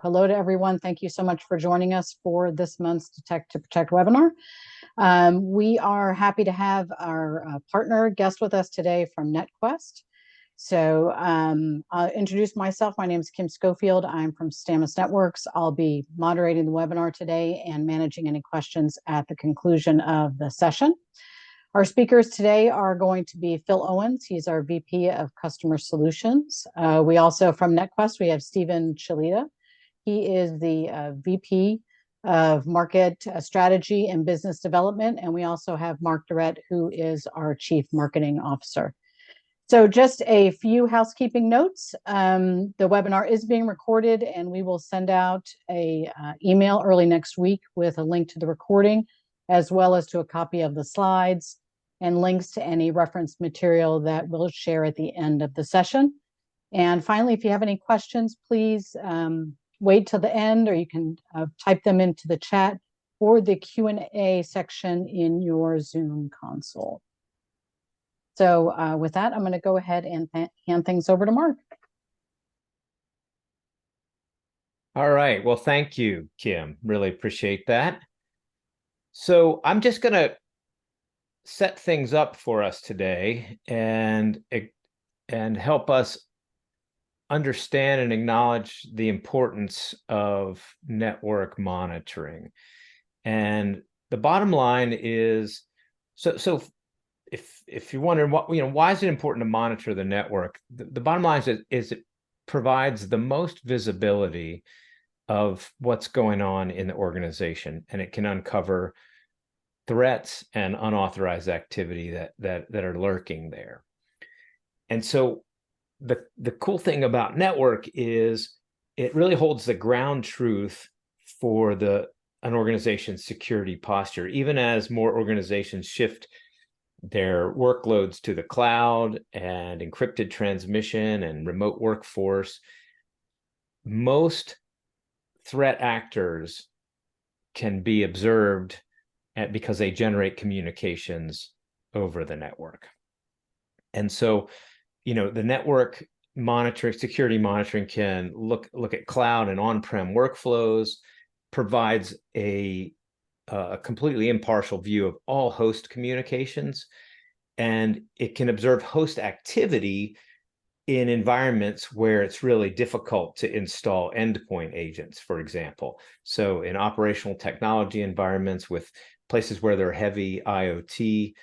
hello to everyone. Thank you so much for joining us for this month's Detect to Protect webinar. We are happy to have our partner guest with us today from NetQuest. So I'll introduce myself. My name is Kim Schofield. I'm from Stamus Networks. I'll be moderating the webinar today and managing any questions at the conclusion of the session. Our speakers today are going to be Phil Owens. He's our VP of Customer Solutions. We also, from NetQuest, we have Stephen Shalita. He is the VP of Market Strategy and Business Development. And we also have Mark Durrett, who is our Chief Marketing Officer. So just a few housekeeping notes. The webinar is being recorded, and we will send out an email early next week with a link to the recording, as well as to a copy of the slides and links to any reference material that we'll share at the end of the session. And finally, if you have any questions, please wait till the end, or you can type them into the chat or the Q&A section in your Zoom console. So with that, I'm going to go ahead and hand things over to Mark. All right. Well, thank you, Kim. Really appreciate that. So I'm just going to set things up for us today and help us understand and acknowledge the importance of network monitoring. And the bottom line is, so if you're wondering why is it important to monitor the network, the bottom line is it provides the most visibility of what's going on in the organization, and it can uncover threats and unauthorized activity that are lurking there. And so the cool thing about network is it really holds the ground truth for an organization's security posture. Even as more organizations shift their workloads to the cloud and encrypted transmission and remote workforce, most threat actors can be observed because they generate communications over the network. And so, the network monitoring, security monitoring can look at cloud and on-prem workflows, provides a completely impartial view of all host communications, and it can observe host activity in environments where it's really difficult to install endpoint agents, for example. So in operational technology environments with places where there are heavy IoT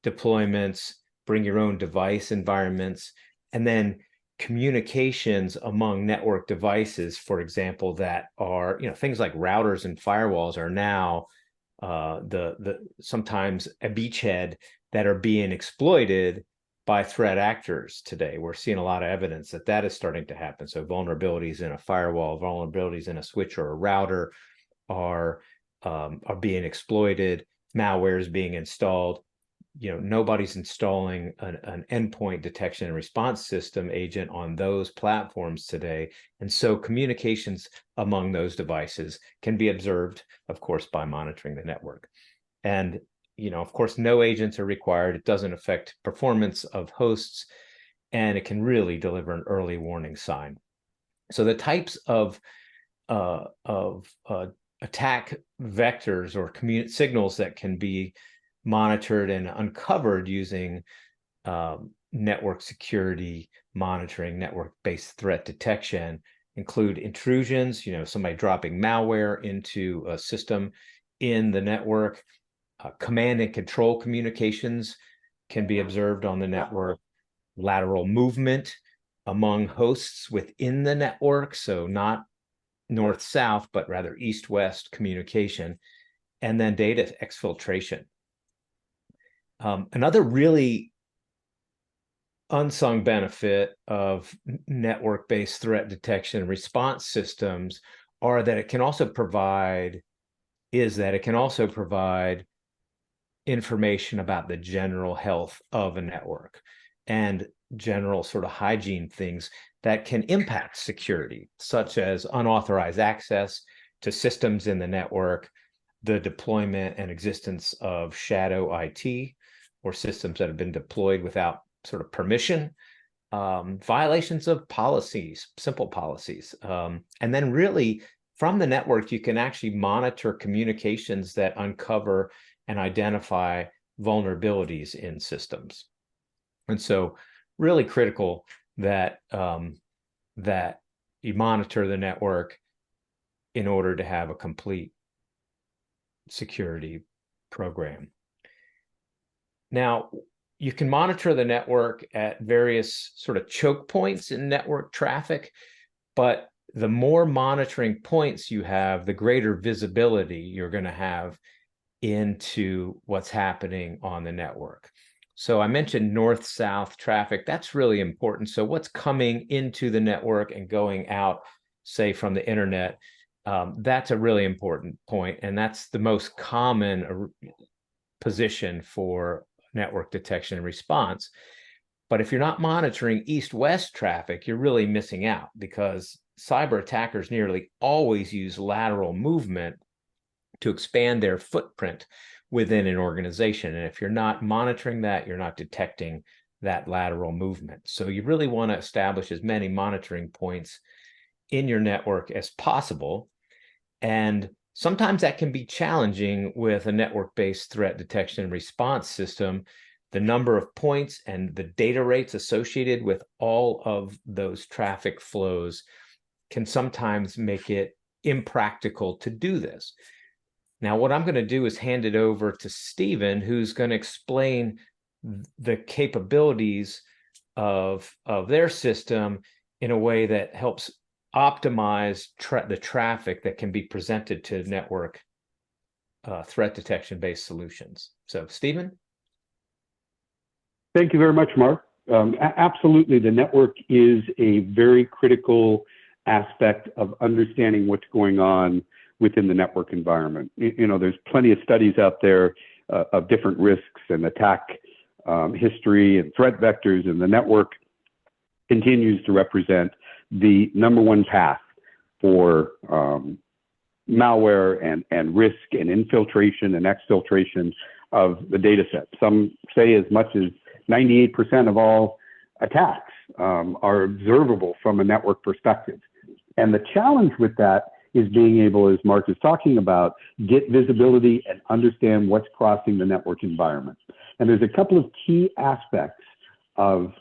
deployments, bring your own device environments, and then communications among network devices, for example, that are, things like routers and firewalls are now sometimes a beachhead that are being exploited by threat actors today. We're seeing a lot of evidence that is starting to happen. So vulnerabilities in a firewall, vulnerabilities in a switch or a router are being exploited. Malware is being installed. Nobody's installing an endpoint detection and response system agent on those platforms today. And so communications among those devices can be observed, of course, by monitoring the network. And of course, no agents are required. It doesn't affect performance of hosts, and it can really deliver an early warning sign. So the types of attack vectors or signals that can be monitored and uncovered using network security monitoring, network-based threat detection include intrusions, somebody dropping malware into a system in the network. Command and control communications can be observed on the network. Lateral movement among hosts within the network, so not north-south, but rather east-west communication. And then data exfiltration. Another really unsung benefit of network-based threat detection and response systems are that it can also provide information about the general health of a network and general sort of hygiene things that can impact security, such as unauthorized access to systems in the network, the deployment and existence of shadow IT, or systems that have been deployed without sort of permission, violations of policies, simple policies. And then really from the network, you can actually monitor communications that uncover and identify vulnerabilities in systems. And so really critical that, that you monitor the network in order to have a complete security program. Now, you can monitor the network at various sort of choke points in network traffic, but the more monitoring points you have, the greater visibility you're going to have into what's happening on the network. So I mentioned north-south traffic. That's really important. So what's coming into the network and going out, say, from the internet, that's a really important point. And that's the most common position for network detection and response. But if you're not monitoring east-west traffic, you're really missing out, because cyber attackers nearly always use lateral movement to expand their footprint within an organization. And if you're not monitoring that, you're not detecting that lateral movement. So you really want to establish as many monitoring points in your network as possible. And sometimes that can be challenging with a network-based threat detection and response system. The number of points and the data rates associated with all of those traffic flows can sometimes make it impractical to do this. Now, what I'm going to do is hand it over to Stephen, who's going to explain the capabilities of their system in a way that helps optimize the traffic that can be presented to network threat detection-based solutions. So, Stephen? Thank you very much, Mark. Absolutely, the network is a very critical aspect of understanding what's going on within the network environment. You know, there's plenty of studies out there of different risks and attack history and threat vectors, and the network continues to represent the #1 path for malware and risk and infiltration and exfiltration of the data set. Some say as much as 98% of all attacks are observable from a network perspective. And the challenge with that is being able, as Mark is talking about, get visibility and understand what's crossing the network environment. And there's a couple of key aspects of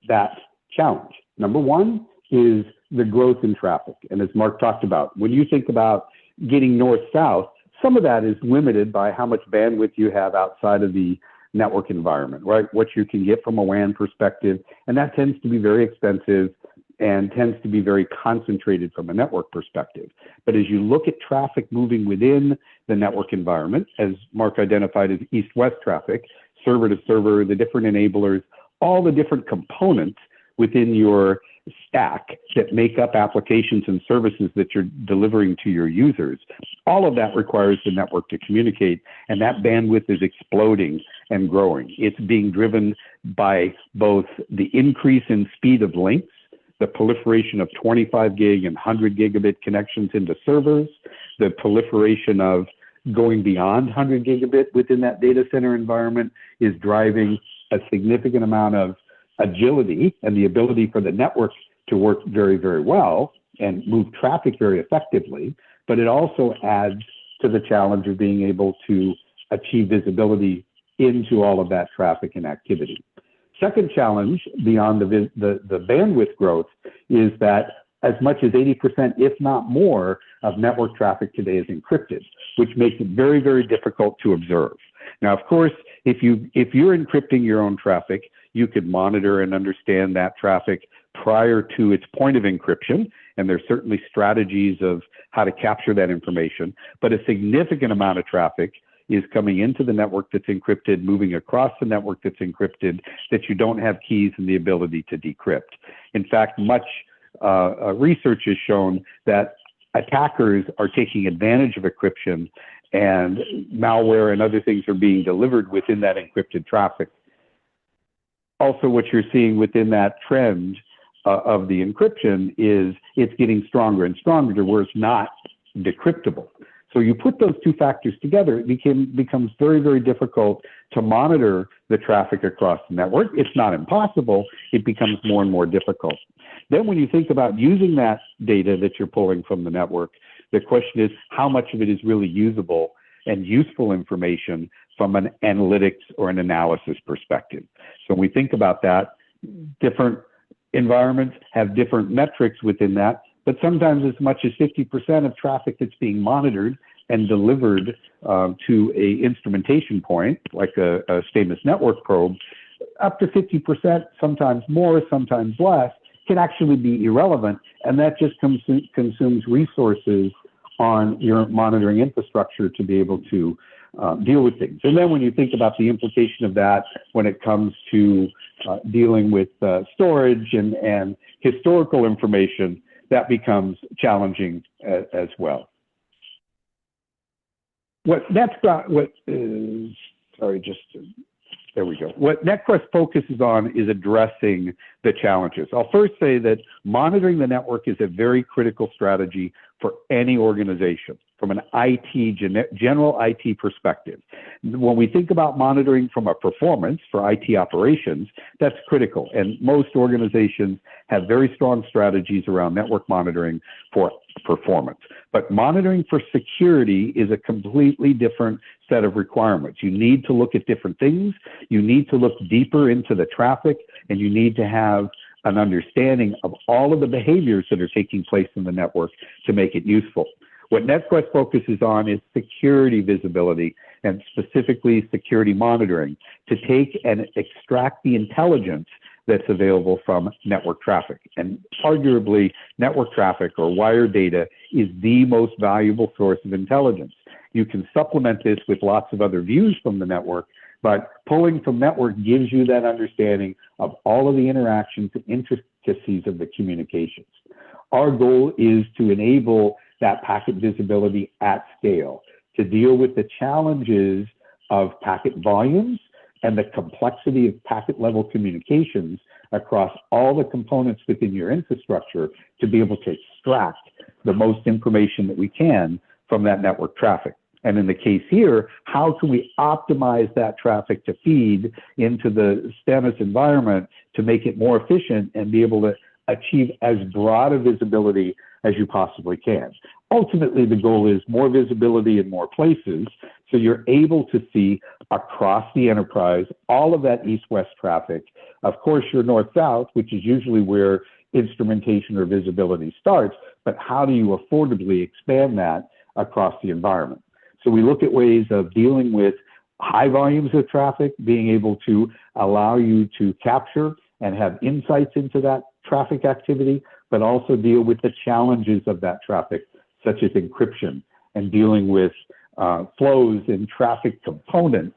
that challenge. #1 is the growth in traffic. And as Mark talked about, when you think about getting north-south, some of that is limited by how much bandwidth you have outside of the network environment, right? What you can get from a WAN perspective, and that tends to be very expensive and tends to be very concentrated from a network perspective. But as you look at traffic moving within the network environment, as Mark identified as east-west traffic, server to server, the different enablers, all the different components within your stack that make up applications and services that you're delivering to your users, all of that requires the network to communicate, and that bandwidth is exploding and growing. It's being driven by both the increase in speed of links, the proliferation of 25 gig and 100 gigabit connections into servers, the proliferation of going beyond 100 gigabit within that data center environment is driving a significant amount of agility and the ability for the network to work very, very well and move traffic very effectively. But it also adds to the challenge of being able to achieve visibility into all of that traffic and activity. Second challenge beyond the bandwidth growth is that as much as 80%, if not more, of network traffic today is encrypted, which makes it very, very difficult to observe. Now, of course, if you're encrypting your own traffic, you could monitor and understand that traffic prior to its point of encryption, and there's certainly strategies of how to capture that information. But a significant amount of traffic is coming into the network that's encrypted, moving across the network that's encrypted, that you don't have keys and the ability to decrypt. In fact, much research has shown that attackers are taking advantage of encryption, and malware and other things are being delivered within that encrypted traffic. Also, what you're seeing within that trend of the encryption is it's getting stronger and stronger to where it's not decryptable. So you put those two factors together, it becomes very, very difficult to monitor the traffic across the network. It's not impossible, it becomes more and more difficult. Then when you think about using that data that you're pulling from the network, the question is how much of it is really usable and useful information from an analytics or an analysis perspective. So when we think about that, different environments have different metrics within that, but sometimes as much as 50% of traffic that's being monitored and delivered to a instrumentation point, like a Stamus network probe, up to 50%, sometimes more, sometimes less, can actually be irrelevant, and that just consumes resources on your monitoring infrastructure to be able to deal with things. And then when you think about the implication of that when it comes to dealing with storage and historical information, that becomes challenging as well. What NetQuest focuses on is addressing the challenges. I'll first say that monitoring the network is a very critical strategy for any organization from an general IT perspective. When we think about monitoring from a performance for IT operations, that's critical. And most organizations have very strong strategies around network monitoring for performance. But monitoring for security is a completely different set of requirements. You need to look at different things. You need to look deeper into the traffic, and you need to have an understanding of all of the behaviors that are taking place in the network to make it useful. What NetQuest focuses on is security visibility, and specifically security monitoring, to take and extract the intelligence that's available from network traffic. And arguably, network traffic or wire data is the most valuable source of intelligence. You can supplement this with lots of other views from the network, but pulling from network gives you that understanding of all of the interactions and intricacies of the communications. Our goal is to enable that packet visibility at scale, to deal with the challenges of packet volumes and the complexity of packet level communications across all the components within your infrastructure, to be able to extract the most information that we can from that network traffic. And in the case here, how can we optimize that traffic to feed into the Stamus environment to make it more efficient and be able to achieve as broad a visibility as you possibly can. Ultimately, the goal is more visibility in more places, so you're able to see across the enterprise all of that east-west traffic. Of course, your north-south, which is usually where instrumentation or visibility starts, but how do you affordably expand that across the environment? So we look at ways of dealing with high volumes of traffic, being able to allow you to capture and have insights into that traffic activity, but also deal with the challenges of that traffic, such as encryption and dealing with flows and traffic components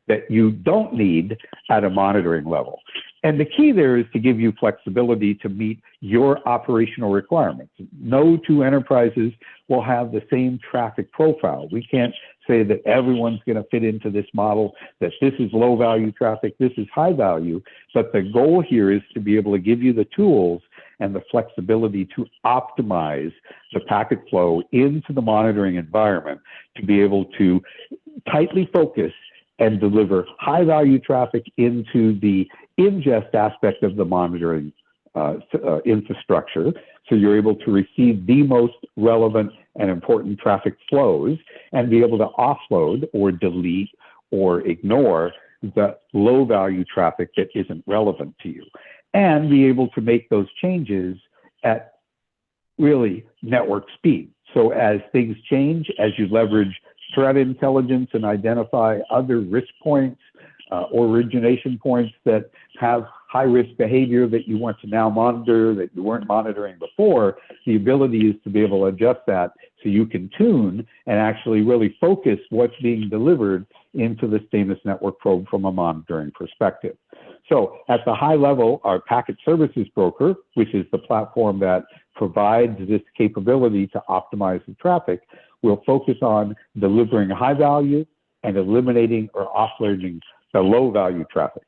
that you don't need at a monitoring level. And the key there is to give you flexibility to meet your operational requirements. No two enterprises will have the same traffic profile. We can't say that everyone's going to fit into this model, that this is low value traffic, this is high value, but the goal here is to be able to give you the tools and the flexibility to optimize the packet flow into the monitoring environment to be able to tightly focus and deliver high value traffic into the ingest aspect of the monitoring infrastructure. So you're able to receive the most relevant and important traffic flows and be able to offload or delete or ignore the low value traffic that isn't relevant to you, and be able to make those changes at really network speed. So as things change, as you leverage threat intelligence and identify other risk points or origination points that have high risk behavior that you want to now monitor that you weren't monitoring before, the ability is to be able to adjust that so you can tune and actually really focus what's being delivered into the Stamus network probe from a monitoring perspective. So at the high level, our packet services broker, which is the platform that provides this capability to optimize the traffic, will focus on delivering high value and eliminating or offloading the low value traffic.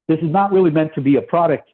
This is not really meant to be a product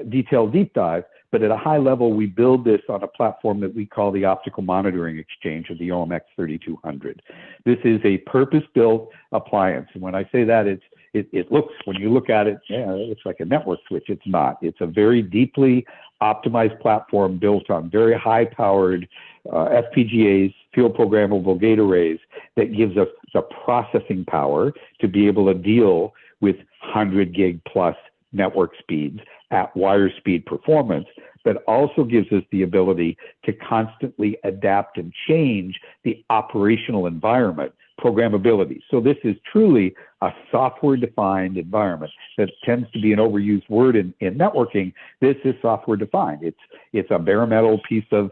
detailed deep dive, But at a high level, we build this on a platform that we call the Optical Monitoring Exchange, or the OMX 3200. This is a purpose-built appliance. And when I say that, it looks, when you look at it, yeah, it looks like a network switch. It's not. It's a very deeply optimized platform built on very high-powered FPGAs, field programmable gate arrays, that gives us the processing power to be able to deal with 100 gig plus network speeds at wire speed performance, but also gives us the ability to constantly adapt and change the operational environment, programmability. So this is truly a software-defined environment. That tends to be an overused word in networking. This is software-defined. It's a bare metal piece of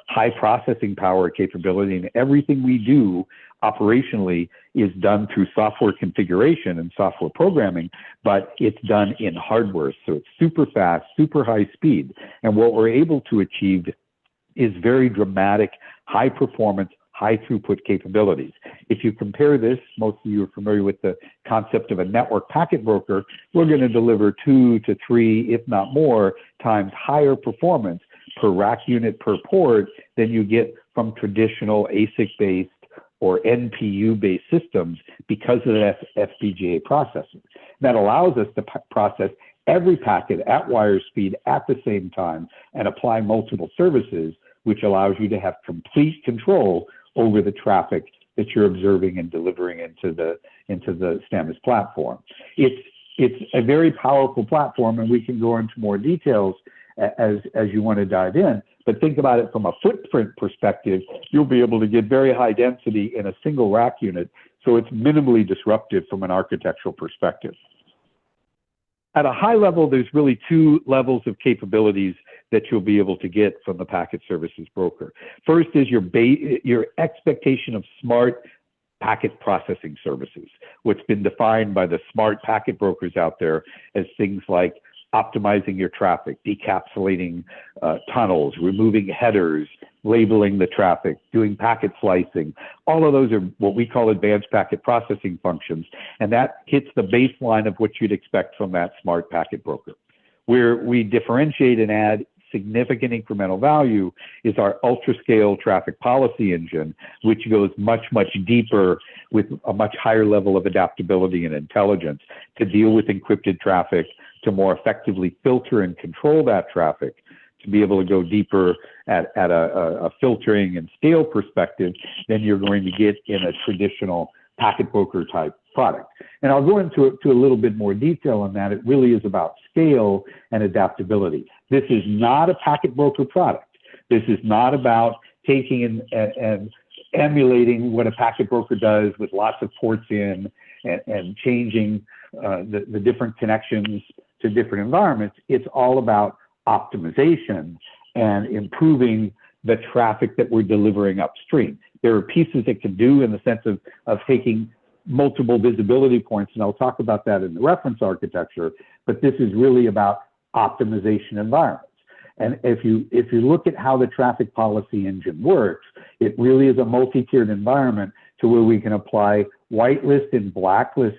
high processing power capability, and everything we do operationally is done through software configuration and software programming, but it's done in hardware. So it's super fast, super high speed. And what we're able to achieve is very dramatic, high performance, high throughput capabilities. If you compare this, most of you are familiar with the concept of a network packet broker, we're going to deliver 2 to 3, if not more, times higher performance per rack unit per port than you get from traditional ASIC-based or NPU-based systems because of that FPGA processing. That allows us to process every packet at wire speed at the same time and apply multiple services, which allows you to have complete control over the traffic that you're observing and delivering into the Stamus platform. It's a very powerful platform, and we can go into more details as you want to dive in. But think about it from a footprint perspective. You'll be able to get very high density in a single rack unit, so it's minimally disruptive from an architectural perspective. At a high level, there's really 2 levels of capabilities that you'll be able to get from the packet services broker. First is your expectation of smart packet processing services, what's been defined by the smart packet brokers out there as things like optimizing your traffic, decapsulating tunnels, removing headers, labeling the traffic, doing packet slicing. All of those are what we call advanced packet processing functions, and that hits the baseline of what you'd expect from that smart packet broker. Where we differentiate and add significant incremental value is our ultra-scale traffic policy engine, which goes much, much deeper with a much higher level of adaptability and intelligence to deal with encrypted traffic, to more effectively filter and control that traffic, to be able to go deeper at a filtering and scale perspective than you're going to get in a traditional packet broker type product. And I'll go into a little bit more detail on that. It really is about scale and adaptability. This is not a packet broker product. This is not about taking and emulating what a packet broker does with lots of ports in and changing the different connections to different environments. It's all about optimization and improving the traffic that we're delivering upstream. There are pieces it can do in the sense of taking multiple visibility points, and I'll talk about that in the reference architecture, but this is really about optimization environments. And if you look at how the traffic policy engine works, it really is a multi-tiered environment to where we can apply whitelist and blacklist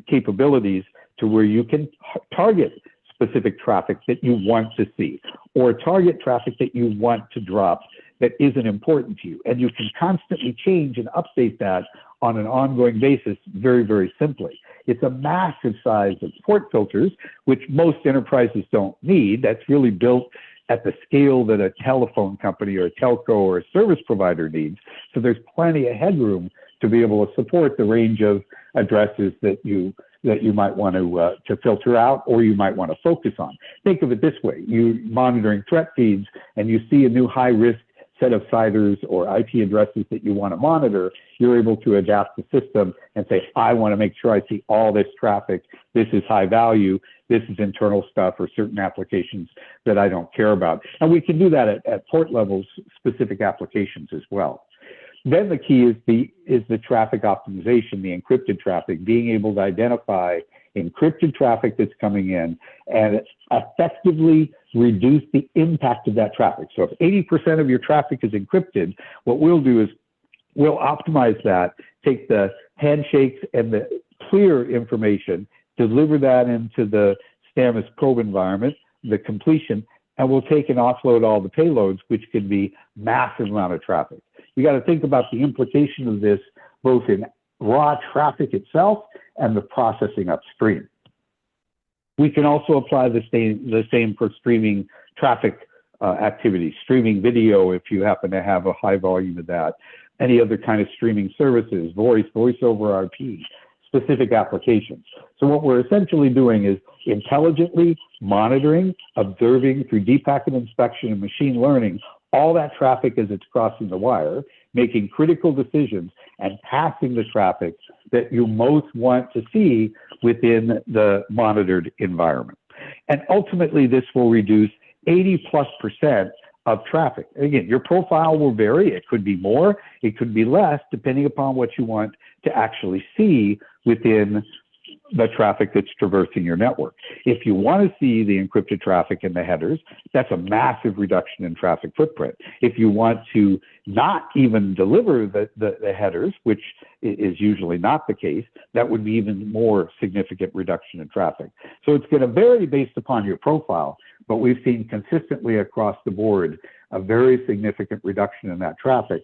capabilities to where you can target specific traffic that you want to see, or target traffic that you want to drop that isn't important to you. And you can constantly change and update that on an ongoing basis very, very simply. It's a massive size of port filters, which most enterprises don't need. That's really built at the scale that a telephone company or a telco or a service provider needs. So there's plenty of headroom to be able to support the range of addresses that you might want to filter out, or you might want to focus on. Think of it this way: you're monitoring threat feeds and you see a new high risk set of CIDRs or IP addresses that you want to monitor. You're able to adapt the system and say, I want to make sure I see all this traffic. This is high value. This is internal stuff or certain applications that I don't care about. And we can do that at port levels, specific applications as well. Then the key is the traffic optimization, the encrypted traffic, being able to identify encrypted traffic that's coming in and effectively reduce the impact of that traffic. So if 80% of your traffic is encrypted, what we'll do is we'll optimize that, take the handshakes and the clear information, deliver that into the Stamus probe environment, the completion, and we'll take and offload all the payloads, which can be massive amount of traffic. You got to think about the implication of this both in raw traffic itself and the processing upstream. We can also apply the same for streaming traffic activity, streaming video if you happen to have a high volume of that, any other kind of streaming services, voice over IP, specific applications. So what we're essentially doing is intelligently monitoring, observing through deep packet inspection and machine learning all that traffic as it's crossing the wire, making critical decisions and passing the traffic that you most want to see within the monitored environment. And ultimately, this will reduce 80+% of traffic. Again, your profile will vary. It could be more, it could be less, depending upon what you want to actually see within the traffic that's traversing your network. If you want to see the encrypted traffic in the headers, that's a massive reduction in traffic footprint. If you want to not even deliver the headers, which is usually not the case, that would be even more significant reduction in traffic. So it's going to vary based upon your profile, but we've seen consistently across the board a very significant reduction in that traffic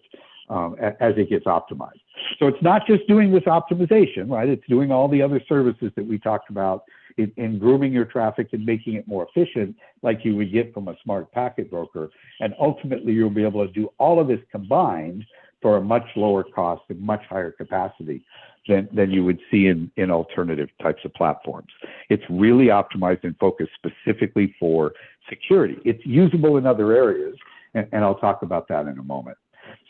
as it gets optimized. So it's not just doing this optimization, right? It's doing all the other services that we talked about in grooming your traffic and making it more efficient, like you would get from a smart packet broker. And ultimately, you'll be able to do all of this combined for a much lower cost and much higher capacity than you would see in alternative types of platforms. It's really optimized and focused specifically for security. It's usable in other areas, and I'll talk about that in a moment.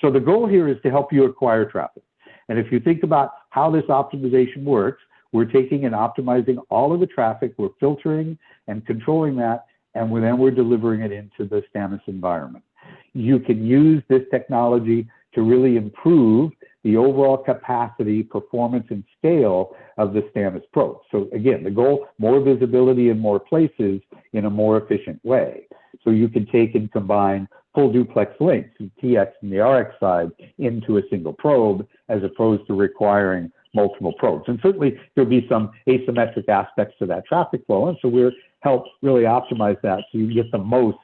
So the goal here is to help you acquire traffic. And if you think about how this optimization works, we're taking and optimizing all of the traffic, we're filtering and controlling that, and then we're delivering it into the Stamus environment. You can use this technology to really improve the overall capacity, performance, and scale of the Stamus probe. So again, the goal, more visibility in more places in a more efficient way. So you can take and combine full duplex links, the TX and the RX side, into a single probe, as opposed to requiring multiple probes. And certainly there'll be some asymmetric aspects to that traffic flow, and so we'll help really optimize that so you get the most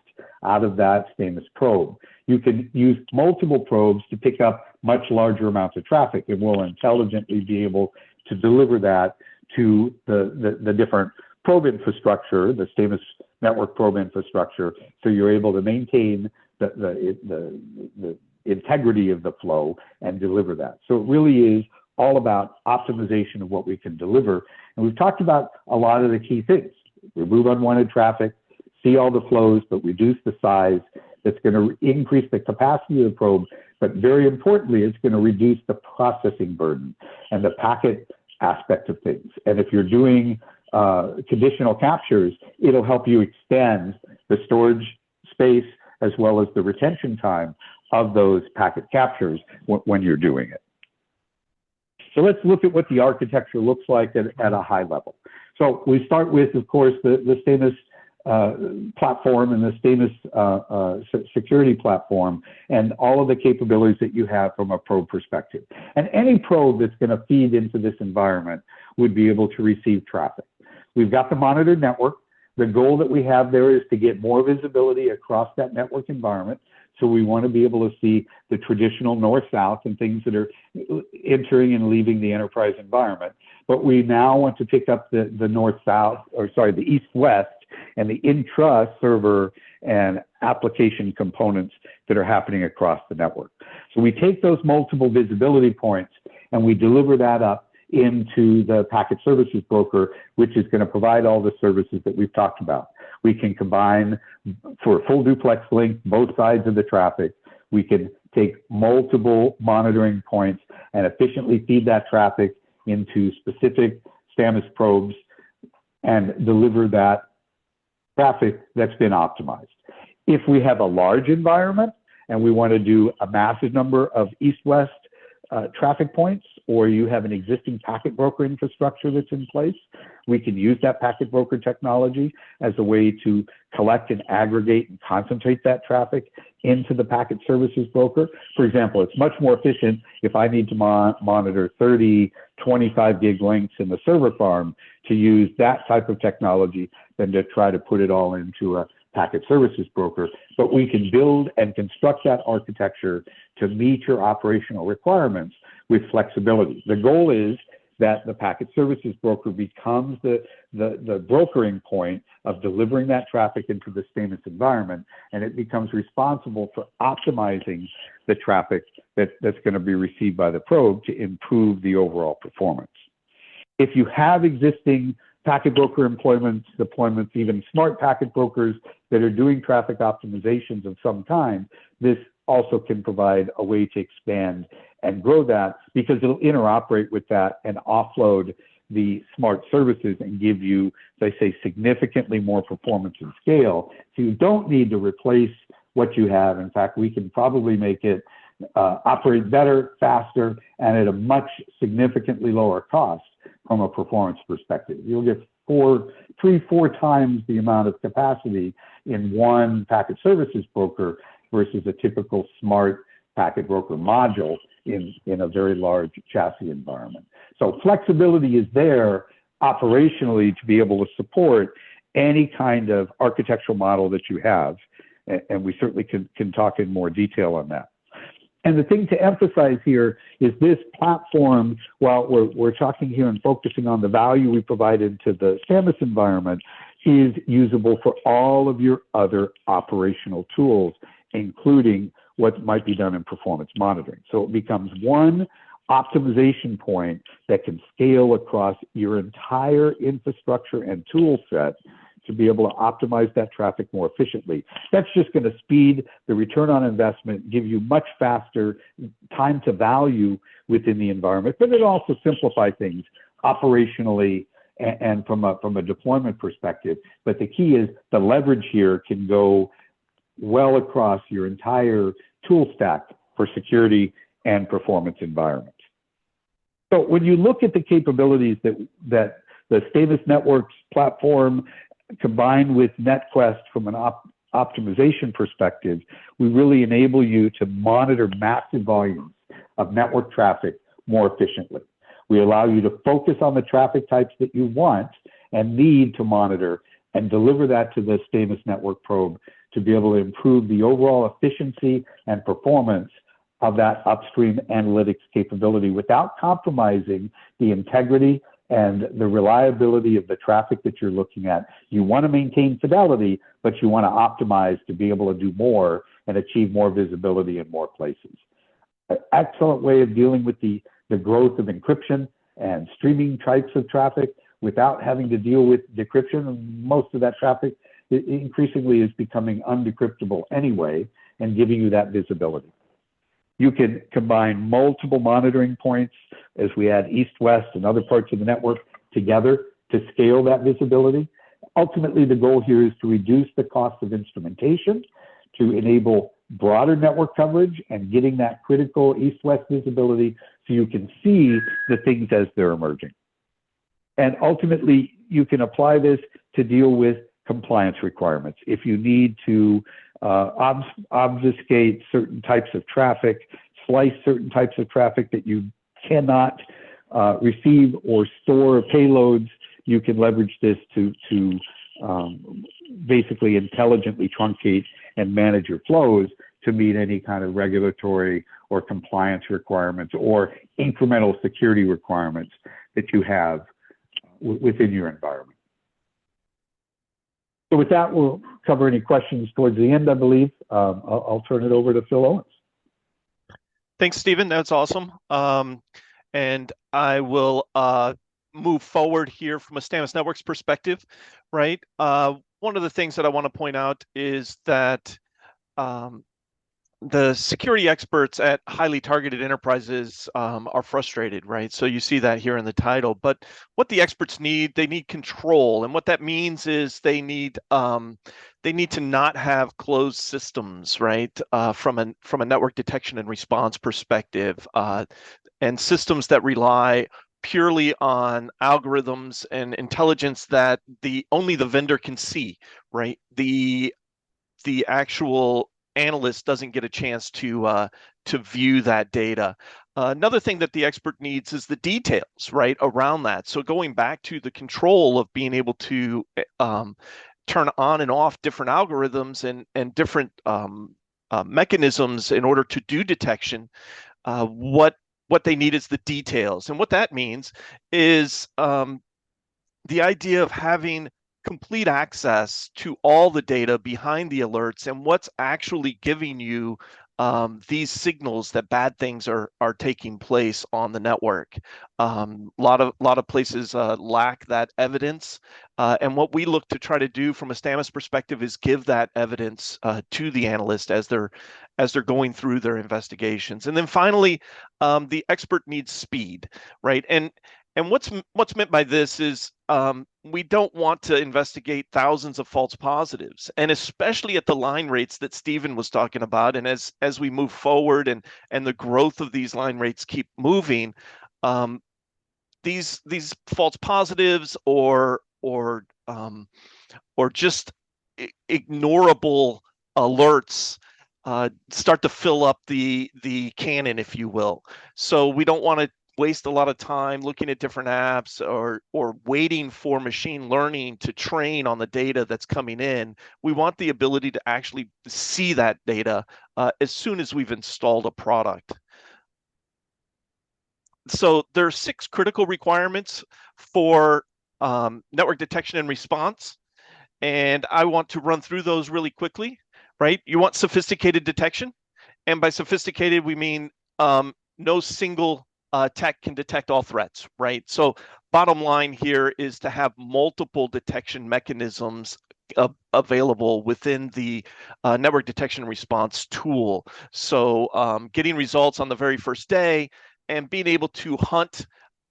out of that Stamus probe. You can use multiple probes to pick up much larger amounts of traffic, and we'll intelligently be able to deliver that to the different probe infrastructure, the Stamus network probe infrastructure, so you're able to maintain the integrity of the flow and deliver that. So it really is all about optimization of what we can deliver. And we've talked about a lot of the key things. Remove unwanted traffic, see all the flows, but reduce the size. That's going to increase the capacity of the probe, but very importantly, it's going to reduce the processing burden and the packet aspect of things. And if you're doing conditional captures, it'll help you extend the storage space as well as the retention time of those packet captures when you're doing it. So let's look at what the architecture looks like at a high level. So we start with, of course, the Stamus platform and the Stamus security platform and all of the capabilities that you have from a probe perspective. And any probe that's going to feed into this environment would be able to receive traffic. We've got the monitored network. The goal that we have there is to get more visibility across that network environment. So we want to be able to see the traditional north-south and things that are entering and leaving the enterprise environment. But we now want to pick up the north-south, or sorry, the east-west and the intra-server and application components that are happening across the network. So we take those multiple visibility points and we deliver that up into the packet services broker, which is going to provide all the services that we've talked about. We can combine for a full duplex link both sides of the traffic. We can take multiple monitoring points and efficiently feed that traffic into specific Stamus probes and deliver that traffic that's been optimized. If we have a large environment and we want to do a massive number of east-west traffic points, or you have an existing packet broker infrastructure that's in place, we can use that packet broker technology as a way to collect and aggregate and concentrate that traffic into the packet services broker. For example, it's much more efficient if I need to monitor 30, 25 gig links in the server farm to use that type of technology than to try to put it all into a packet services broker. But we can build and construct that architecture to meet your operational requirements with flexibility. The goal is that the packet services broker becomes the brokering point of delivering that traffic into the Stamus environment, and it becomes responsible for optimizing the traffic that's going to be received by the probe to improve the overall performance. If you have existing packet broker deployments, even smart packet brokers that are doing traffic optimizations of some kind, this also can provide a way to expand and grow that, because it'll interoperate with that and offload the smart services and give you, as I say, significantly more performance and scale. So you don't need to replace what you have. In fact, we can probably make it operate better, faster, and at a much significantly lower cost from a performance perspective. You'll get 4 times the amount of capacity in one packet services broker versus a typical smart packet broker module in a very large chassis environment. So flexibility is there operationally to be able to support any kind of architectural model that you have. And we certainly can talk in more detail on that. And the thing to emphasize here is this platform, while we're talking here and focusing on the value we provide into the Stamus environment, is usable for all of your other operational tools, including what might be done in performance monitoring. So it becomes one optimization point that can scale across your entire infrastructure and tool set to be able to optimize that traffic more efficiently. That's just going to speed the return on investment, give you much faster time to value within the environment, but it also simplifies things operationally and from a deployment perspective. But the key is the leverage here can go well across your entire tool stack for security and performance environments. So when you look at the capabilities that the Stamus Networks platform combined with NetQuest from an optimization perspective, we really enable you to monitor massive volumes of network traffic more efficiently. We allow you to focus on the traffic types that you want and need to monitor and deliver that to the Stamus Network probe to be able to improve the overall efficiency and performance of that upstream analytics capability without compromising the integrity and the reliability of the traffic that you're looking at. You want to maintain fidelity, but you want to optimize to be able to do more and achieve more visibility in more places. An excellent way of dealing with the growth of encryption and streaming types of traffic without having to deal with decryption. And most of that traffic increasingly is becoming undecryptable anyway, and giving you that visibility. You can combine multiple monitoring points as we add east, west, and other parts of the network together to scale that visibility. Ultimately, the goal here is to reduce the cost of instrumentation, to enable broader network coverage and getting that critical east-west visibility so you can see the things as they're emerging. And ultimately, you can apply this to deal with compliance requirements. If you need to obfuscate certain types of traffic, slice certain types of traffic that you cannot receive or store payloads, you can leverage this to basically intelligently truncate and manage your flows to meet any kind of regulatory or compliance requirements or incremental security requirements that you have within your environment. So with that, we'll cover any questions towards the end, I believe. I'll turn it over to Phil Owens. Thanks, Stephen. That's awesome. And I will move forward here from a Stamus Networks perspective, right? One of the things that I want to point out is that the security experts at highly targeted enterprises are frustrated, right? So you see that here in the title. But what the experts need, they need control, and what that means is they need to not have closed systems, right? From a network detection and response perspective, and systems that rely purely on algorithms and intelligence that only the vendor can see, right? The actual analyst doesn't get a chance to view that data. Another thing that the expert needs is the details, right, around that. So going back to the control of being able to turn on and off different algorithms and different mechanisms in order to do detection, what they need is the details. And what that means is the idea of having complete access to all the data behind the alerts and what's actually giving you these signals that bad things are taking place on the network. A lot of places lack that evidence, and what we look to try to do from a Stamus perspective is give that evidence to the analyst as they're going through their investigations. And then finally, the expert needs speed, right? And what's meant by this is we don't want to investigate thousands of false positives, and especially at the line rates that Stephen was talking about. And as we move forward and the growth of these line rates keep moving, these false positives or just ignorable alerts start to fill up the canon, if you will. So we don't want to waste a lot of time looking at different apps or waiting for machine learning to train on the data that's coming in. We want the ability to actually see that data as soon as we've installed a product. So there are 6 critical requirements for network detection and response, and I want to run through those really quickly. Right? You want sophisticated detection, and by sophisticated we mean no single tech can detect all threats, right? So bottom line here is to have multiple detection mechanisms available within the network detection and response tool. So getting results on the very first day and being able to hunt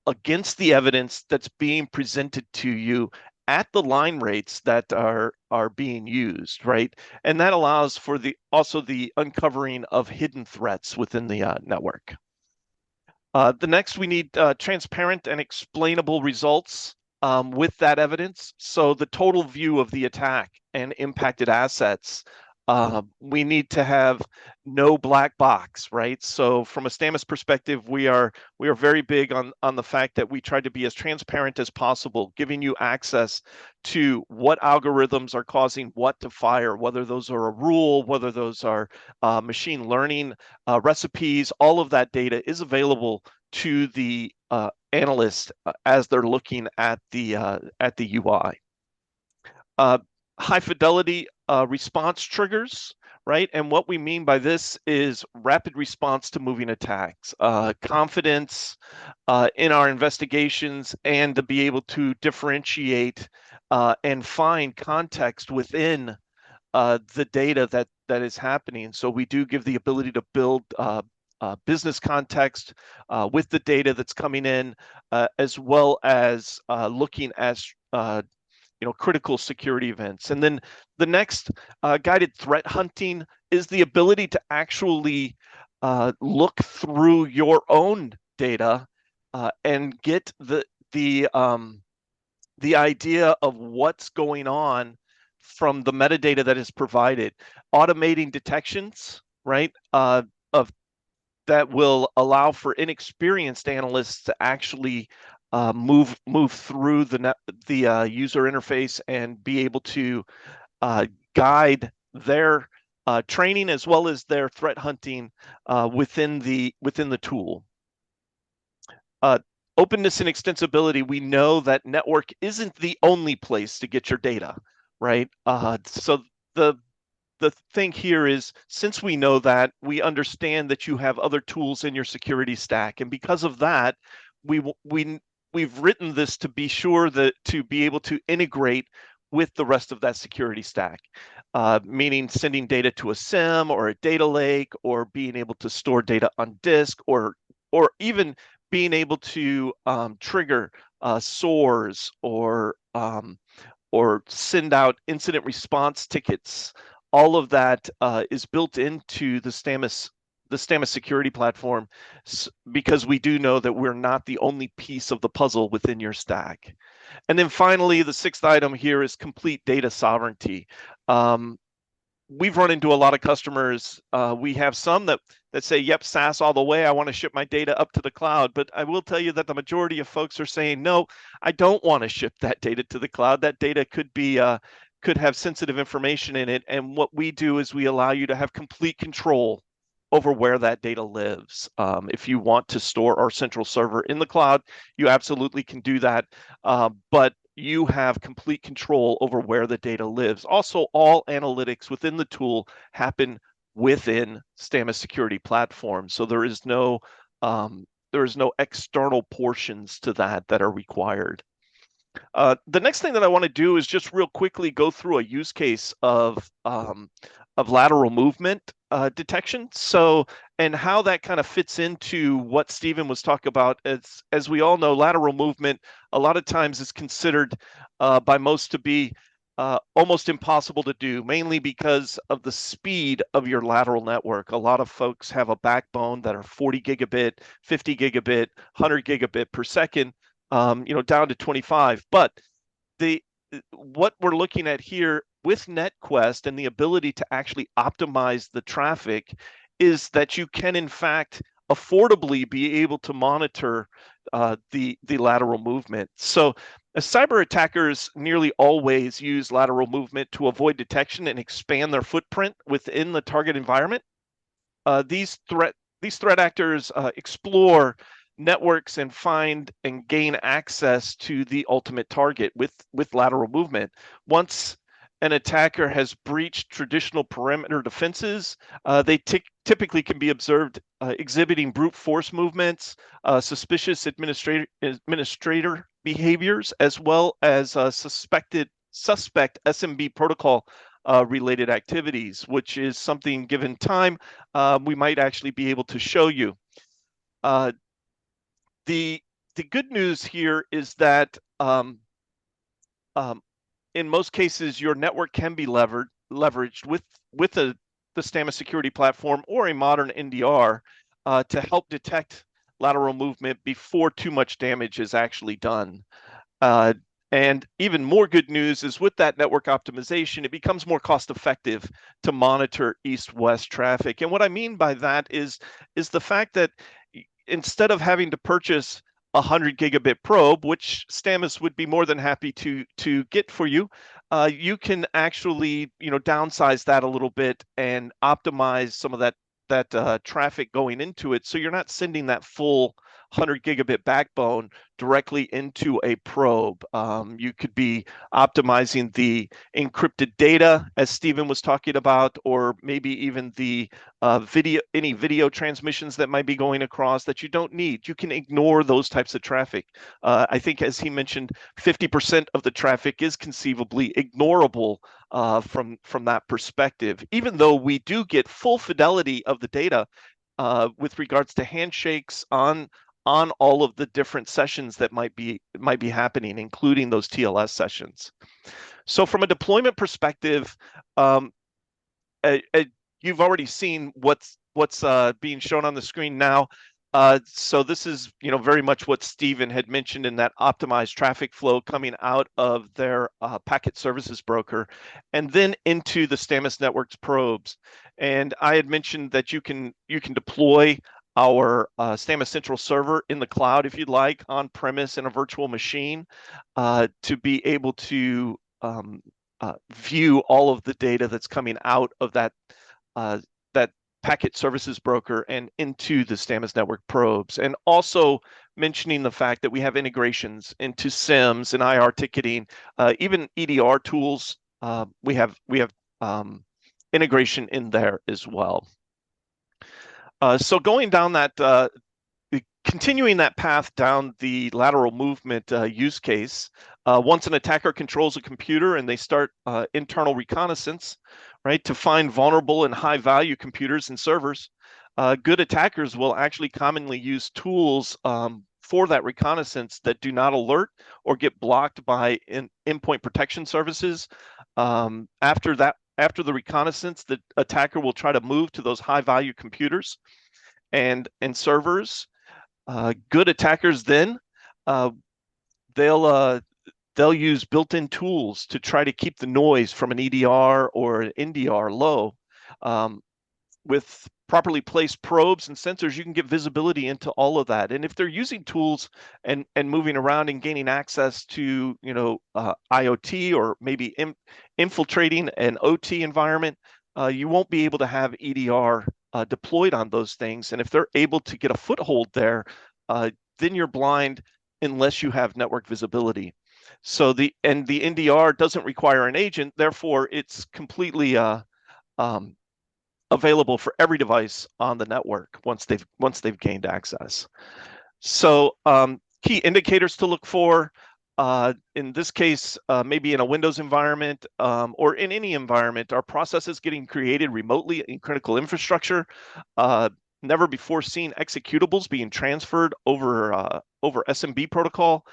against the evidence that's being presented to you at the line rates that are being used, right? And that allows for also the uncovering of hidden threats within the network. The next, we need transparent and explainable results with that evidence. So the total view of the attack and impacted assets. We need to have no black box, right? So from a Stamus perspective, we are very big on the fact that we try to be as transparent as possible, giving you access to what algorithms are causing what to fire, whether those are a rule, whether those are machine learning recipes. All of that data is available to the analyst as they're looking at the UI. High fidelity response triggers, right? And what we mean by this is rapid response to moving attacks, confidence in our investigations, and to be able to differentiate and find context within the data that is happening. So we do give the ability to build business context with the data that's coming in, as well as looking at critical security events. And then the next, guided threat hunting, is the ability to actually look through your own data and get the idea of what's going on from the metadata that is provided. Automating detections, right, that will allow for inexperienced analysts to actually move through the user interface and be able to guide their training as well as their threat hunting within the tool. Openness and extensibility. We know that network isn't the only place to get your data, right? So the thing here is, since we know that, we understand that you have other tools in your security stack, and because of that, we've written this to be sure that to be able to integrate with the rest of that security stack, meaning sending data to a SIEM or a data lake, or being able to store data on disk, or even being able to trigger SOARs or send out incident response tickets. All of that is built into the Stamus security platform, because we do know that we're not the only piece of the puzzle within your stack. And then finally, the 6th item here is complete data sovereignty. we've run into a lot of customers. We have some that say, yep, SaaS all the way. I want to ship my data up to the cloud. But I will tell you that the majority of folks are saying, no, I don't want to ship that data to the cloud. That data could have sensitive information in it. And what we do is we allow you to have complete control over where that data lives. If you want to store our central server in the cloud, you absolutely can do that. But you have complete control over where the data lives. Also, all analytics within the tool happen within Stamus security platform. So there is no external portions to that are required. The next thing that I want to do is just real quickly go through a use case of lateral movement detection. So, and how that kind of fits into what Stephen was talking about. As we all know, lateral movement a lot of times is considered by most to be almost impossible to do, mainly because of the speed of your lateral network. A lot of folks have a backbone that are 40 gigabit, 50 gigabit, 100 gigabit per second, down to 25. But what we're looking at here with NetQuest and the ability to actually optimize the traffic is that you can, in fact, affordably be able to monitor the lateral movement. So cyber attackers nearly always use lateral movement to avoid detection and expand their footprint within the target environment. These threat actors explore networks and find and gain access to the ultimate target with lateral movement. Once an attacker has breached traditional perimeter defenses, they typically can be observed exhibiting brute force movements, suspicious administrator behaviors, as well as suspect SMB protocol related activities, which is something, given time, we might actually be able to show you. The good news here is that in most cases, your network can be leveraged with the Stamus security platform or a modern NDR to help detect lateral movement before too much damage is actually done. And even more good news is with that network optimization, it becomes more cost effective to monitor east-west traffic. And what I mean by that is the fact that instead of having to purchase a 100 gigabit probe, which Stamus would be more than happy to get for you, you can actually downsize that a little bit and optimize some of that traffic going into it, so you're not sending that full 100 gigabit backbone directly into a probe. You could be optimizing the encrypted data, as Stephen was talking about, or maybe even the any video transmissions that might be going across that you don't need. You can ignore those types of traffic. I think, as he mentioned, 50% of the traffic is conceivably ignorable from that perspective, even though we do get full fidelity of the data with regards to handshakes on all of the different sessions that might be happening, including those TLS sessions. So from a deployment perspective, you've already seen what's being shown on the screen now. So this is very much what Stephen had mentioned in that optimized traffic flow coming out of their packet services broker and then into the Stamus Networks probes. And I had mentioned that you can deploy our Stamus Central Server in the cloud if you'd like, on premise in a virtual machine, to be able to view all of the data that's coming out of that packet services broker and into the Stamus Network probes. And also mentioning the fact that we have integrations into SIMs and IR ticketing, even EDR tools. We have integration in there as well. So going down that, continuing that path down the lateral movement use case, once an attacker controls a computer and they start internal reconnaissance, right, to find vulnerable and high value computers and servers, good attackers will actually commonly use tools for that reconnaissance that do not alert or get blocked by endpoint protection services. After the reconnaissance, the attacker will try to move to those high value computers and servers. Good attackers then they'll they'll use built-in tools to try to keep the noise from an EDR or an NDR low. With properly placed probes and sensors, you can get visibility into all of that. And if they're using tools and moving around and gaining access to, IoT or maybe infiltrating an OT environment, you won't be able to have EDR deployed on those things. And if they're able to get a foothold there, then you're blind unless you have network visibility. So the NDR doesn't require an agent, therefore it's completely available for every device on the network once they've gained access. So key indicators to look for, in this case, maybe in a Windows environment or in any environment, are processes getting created remotely in critical infrastructure, never before seen executables being transferred over SMB protocol,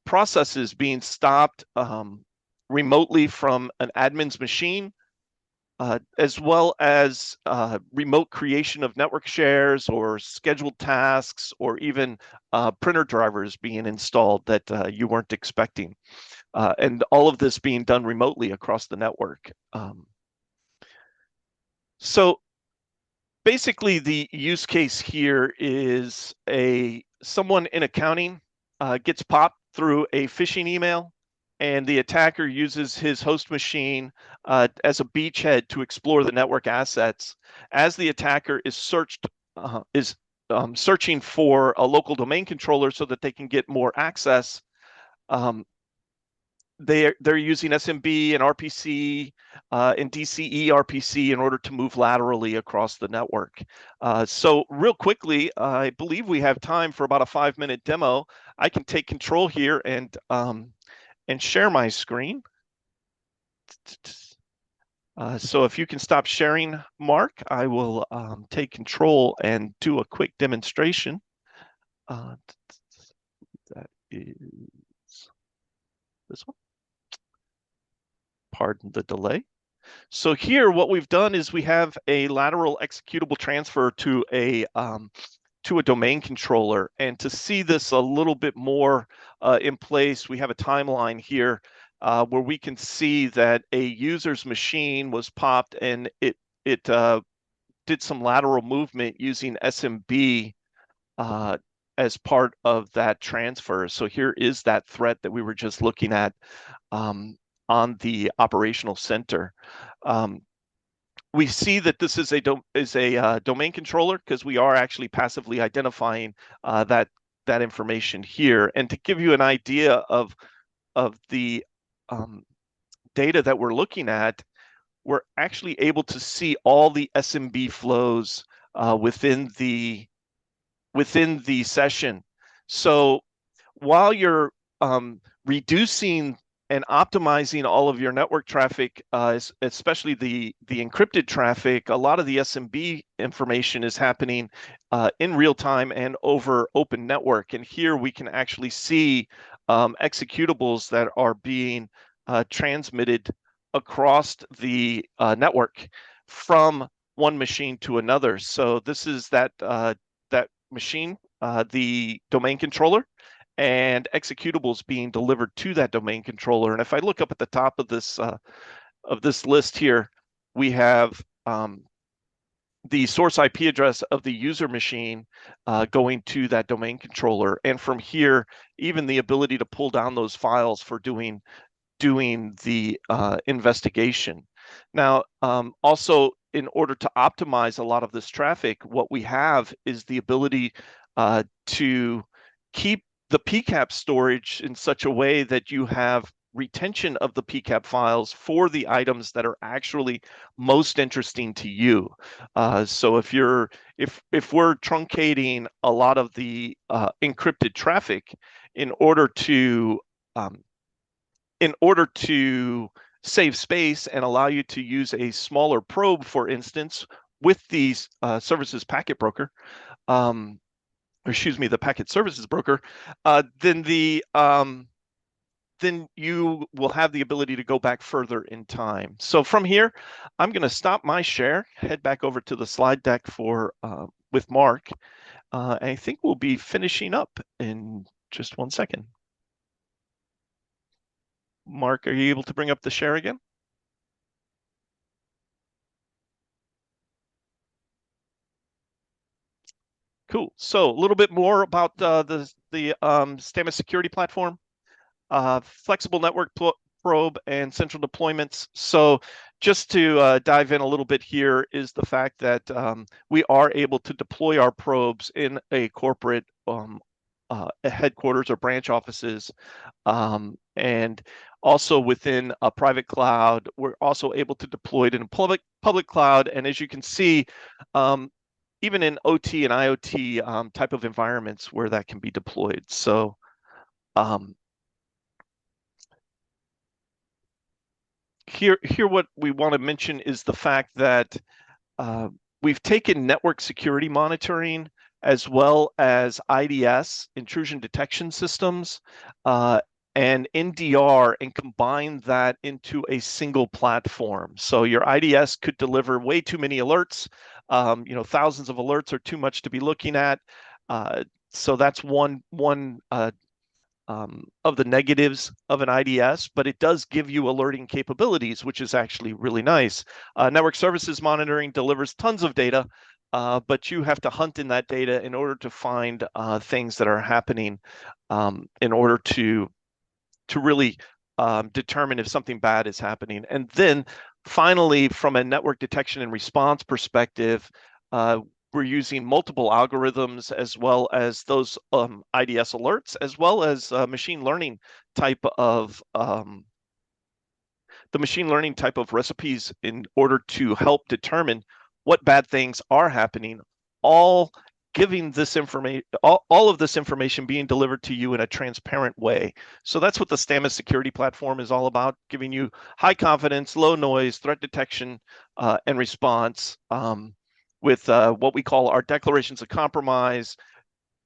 processes being stopped remotely from an admin's machine, as well as remote creation of network shares or scheduled tasks, or even printer drivers being installed that you weren't expecting. And all of this being done remotely across the network. So basically the use case here is someone in accounting gets popped through a phishing email, and the attacker uses his host machine as a beachhead to explore the network assets. As the attacker is searching for a local domain controller so that they can get more access, they're using SMB and RPC and DCE RPC in order to move laterally across the network. So real quickly, I believe we have time for about a 5-minute demo. I can take control here and share my screen. So if you can stop sharing, Mark, I will take control and do a quick demonstration. That is this one. Pardon the delay. So here, what we've done is we have a lateral executable transfer to a domain controller. And to see this a little bit more in place, we have a timeline here where we can see that a user's machine was popped, and it did some lateral movement using SMB as part of that transfer. So here is that threat that we were just looking at on the operational center. We see that this is a domain controller because we are actually passively identifying that information here. And to give you an idea of the data that we're looking at, we're actually able to see all the SMB flows within the session. So while you're reducing and optimizing all of your network traffic, especially the encrypted traffic, a lot of the SMB information is happening in real time and over open network. And here we can actually see executables that are being transmitted across the network from one machine to another. So this is that machine, the domain controller, and executables being delivered to that domain controller. And if I look up at the top of this list here, we have the source IP address of the user machine going to that domain controller. And from here, even the ability to pull down those files for doing the investigation. Now, also, in order to optimize a lot of this traffic, what we have is the ability to keep the PCAP storage in such a way that you have retention of the PCAP files for the items that are actually most interesting to you. So if we're truncating a lot of the encrypted traffic in order to save space and allow you to use a smaller probe, for instance, with these services packet broker, the packet services broker, then you will have the ability to go back further in time. So from here, I'm going to stop my share, head back over to the slide deck with Mark. I think we'll be finishing up in just 1 second. Mark, are you able to bring up the share again? Cool. So a little bit more about the Stamus security platform, flexible network probe and central deployments. So just to dive in a little bit here is the fact that we are able to deploy our probes in a corporate headquarters or branch offices, and also within a private cloud. We're also able to deploy it in a public cloud. And as you can see, even in OT and IoT type of environments where that can be deployed. So here what we want to mention is the fact that we've taken network security monitoring as well as IDS, intrusion detection systems, and NDR, and combine that into a single platform. So your IDS could deliver way too many alerts. Thousands of alerts are too much to be looking at. So that's one of the negatives of an IDS, but it does give you alerting capabilities, which is actually really nice. Network services monitoring delivers tons of data, but you have to hunt in that data in order to find things that are happening, in order to really determine if something bad is happening. And then finally, from a network detection and response perspective, we're using multiple algorithms as well as those IDS alerts, as well as machine learning type of recipes in order to help determine what bad things are happening, all giving this information, all of this information being delivered to you in a transparent way. So that's what the Stamus security platform is all about, giving you high confidence, low noise, threat detection and response, with what we call our declarations of compromise,